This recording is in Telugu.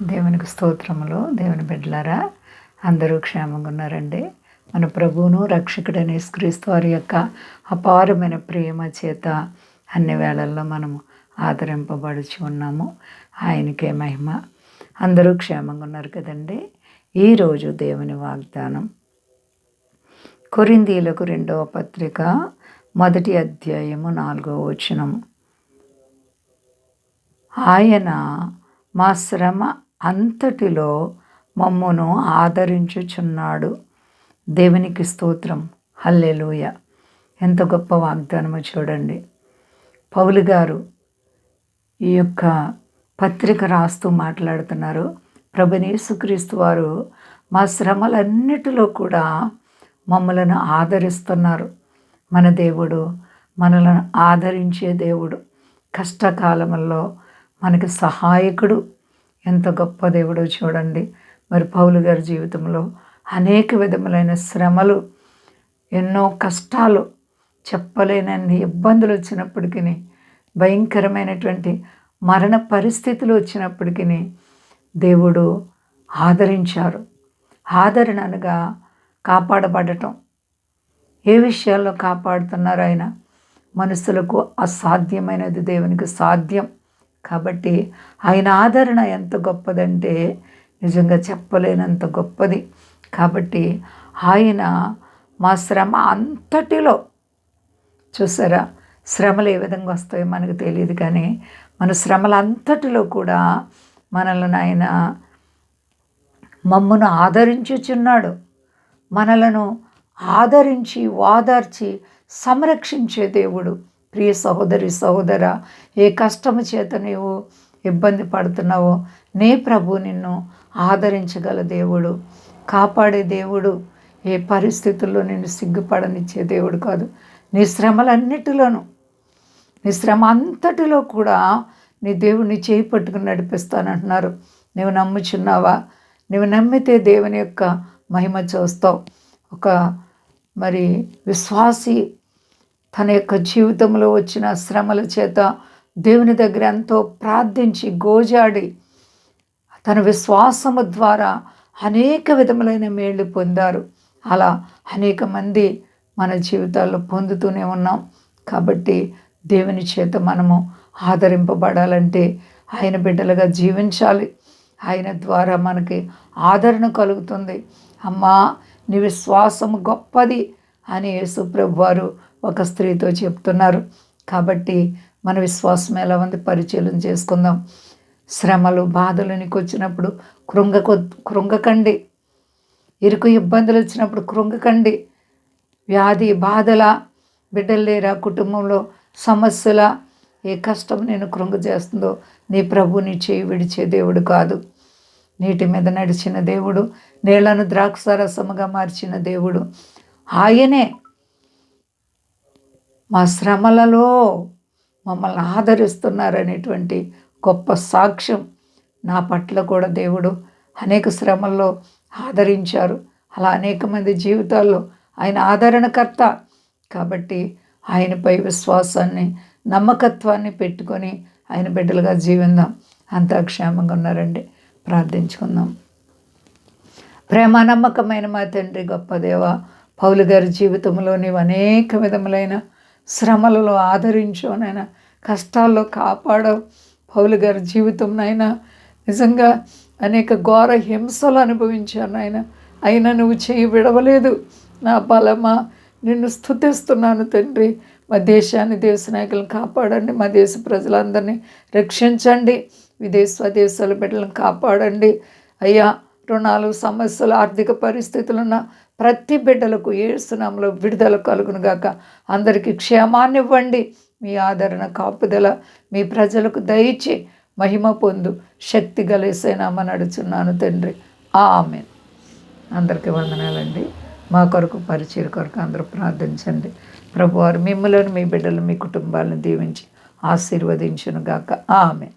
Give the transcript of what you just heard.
దేవునికి స్తోత్రములు. దేవుని బిడ్డలారా, అందరూ క్షేమంగా ఉన్నారండి. మన ప్రభువును రక్షకుడైన యేసుక్రీస్తు వారి యొక్క అపారమైన ప్రేమ చేత అన్ని వేళల్లో మనము ఆదరింపబడుచు ఉన్నాము. ఆయనకే మహిమ. అందరూ క్షేమంగా ఉన్నారు కదండి. ఈరోజు దేవుని వాగ్దానం కొరింథీయులకు 2వ పత్రిక 1వ అధ్యాయము 4వ వచనం. ఆయన మా శ్రమ అంతటిలో మమ్మును ఆదరించుచున్నాడు. దేవునికి స్తోత్రం. హల్లెలూయా. ఎంత గొప్ప వాగ్దానమో చూడండి. పౌలు గారు ఈ యొక్క పత్రిక రాస్తూ మాట్లాడుతున్నారు. ప్రభువైన యేసుక్రీస్తు వారు మా శ్రమలన్నిటిలో కూడా మమ్మలను ఆదరిస్తున్నారు. మన దేవుడు మనలను ఆదరించే దేవుడు. కష్టకాలంలో మనకి సహాయకుడు. ఎంత గొప్ప దేవుడో చూడండి. మరి పౌలు గారి జీవితంలో అనేక విధములైన శ్రమలు, ఎన్నో కష్టాలు, చెప్పలేనన్ని ఇబ్బందులు వచ్చినప్పటికీ, భయంకరమైనటువంటి మరణ పరిస్థితులు వచ్చినప్పటికీ దేవుడు ఆదరించారు. ఆదరణ అనగా కాపాడబడటం. ఏ విషయాల్లో కాపాడుతున్నారు ఆయన? మనుషులకు అసాధ్యమైనది దేవునికి సాధ్యం. కాబట్టి ఆయన ఆదరణ ఎంత గొప్పదంటే నిజంగా చెప్పలేనంత గొప్పది. కాబట్టి ఆయన మా శ్రమ అంతటిలో, చూసారా, శ్రమలు ఏ విధంగా వస్తాయో మనకు తెలియదు, కానీ మన శ్రమలంతటిలో కూడా మనల్ని ఆయన మమ్మను ఆదరించుచున్నాడు. మనలను ఆదరించి ఓదార్చి సంరక్షించే దేవుడు. ప్రియ సహోదరి సహోదర, ఏ కష్టము చేత నీవు ఇబ్బంది పడుతున్నావో నీ ప్రభు నిన్ను ఆదరించగల దేవుడు, కాపాడే దేవుడు. ఏ పరిస్థితుల్లో నిన్ను సిగ్గుపడనిచ్చే దేవుడు కాదు. నీ శ్రమలన్నిటిలోనూ, నీ శ్రమ అంతటిలో కూడా నీ దేవుడిని చేయి పట్టుకుని నడిపిస్తానంటున్నారు. నువ్వు నమ్ముచున్నావా? నువ్వు నమ్మితే దేవుని యొక్క మహిమ చూస్తావు. ఒక విశ్వాసి తన యొక్క జీవితంలో వచ్చిన శ్రమల చేత దేవుని దగ్గర ఎంతో ప్రార్థించి గోజాడి తన విశ్వాసము ద్వారా అనేక విధములైన మేళ్ళు పొందారు. అలా అనేక మంది మన జీవితాల్లో పొందుతూనే ఉన్నాం. కాబట్టి దేవుని చేత మనము ఆదరింపబడాలంటే ఆయన బిడ్డలుగా జీవించాలి. ఆయన ద్వారా మనకి ఆదరణ కలుగుతుంది. అమ్మా, నీ విశ్వాసము గొప్పది అని యేసుప్రభు వారు ఒక స్త్రీతో చెప్తున్నారు. కాబట్టి మన విశ్వాసం ఎలా ఉంది పరిశీలన చేసుకుందాం. శ్రమలు, బాధలు నీకు వచ్చినప్పుడు కృంగకండి. ఇరుకు ఇబ్బందులు వచ్చినప్పుడు కృంగకండి. వ్యాధి బాధల, బిడ్డలు లేరా, కుటుంబంలో సమస్యల, ఏ కష్టం నేను కృంగ చేస్తుందో నీ ప్రభు నీ చేయి విడిచే దేవుడు కాదు. నీటి మీద నడిచిన దేవుడు, నీళ్లను ద్రాక్షారసముగా మార్చిన దేవుడు ఆయనే. మా శ్రమలలో మమ్మల్ని ఆదరిస్తున్నారనేటువంటి గొప్ప సాక్ష్యం నా పట్ల కూడా దేవుడు అనేక శ్రమల్లో ఆదరించారు. అలా అనేక మంది జీవితాల్లో ఆయన ఆదరణకర్త. కాబట్టి ఆయనపై విశ్వాసాన్ని, నమ్మకత్వాన్ని పెట్టుకొని ఆయన బిడ్డలుగా జీవిద్దాం. అంతా క్షేమంగా ఉన్నారండి. ప్రార్థించుకుందాం. ప్రేమ నమ్మకమైన మా తండ్రి, గొప్ప దేవ, పౌలు గారి జీవితంలో నీవు అనేక విధములైన శ్రమలలో ఆదరించావు నాయన, కష్టాల్లో కాపాడవు. పౌలు గారి జీవితం నాయన నిజంగా అనేక ఘోర హింసలు అనుభవించాను నాయన, అయినా నువ్వు చేయి విడవలేదు. నా బలమా, నిన్ను స్తుతిస్తున్నాను తండ్రి. మా దేశాన్ని, దేశ నాయకులను కాపాడండి. మా దేశ ప్రజలందరినీ రక్షించండి. స్వదేశాల బిడ్డలను కాపాడండి అయ్యా. రుణాలు, సమస్యలు, ఆర్థిక పరిస్థితులున్న ప్రతి బిడ్డలకు యేసు నామములో విడుదల కలుగును గాక. అందరికీ క్షేమాన్ని ఇవ్వండి. మీ ఆదరణ, కాపుదల మీ ప్రజలకు దయచి మహిమ పొందు. శక్తి గల యేసయ్య నామమున అడుగుచున్నాను తండ్రి. ఆమేన్. అందరికీ వందనాలండి. మా కొరకు, పరిచయ కొరకు అందరూ ప్రార్థించండి. ప్రభువారు మిమ్మలను, మీ బిడ్డలు, మీ కుటుంబాలను దీవించి ఆశీర్వదించును గాక. ఆమేన్.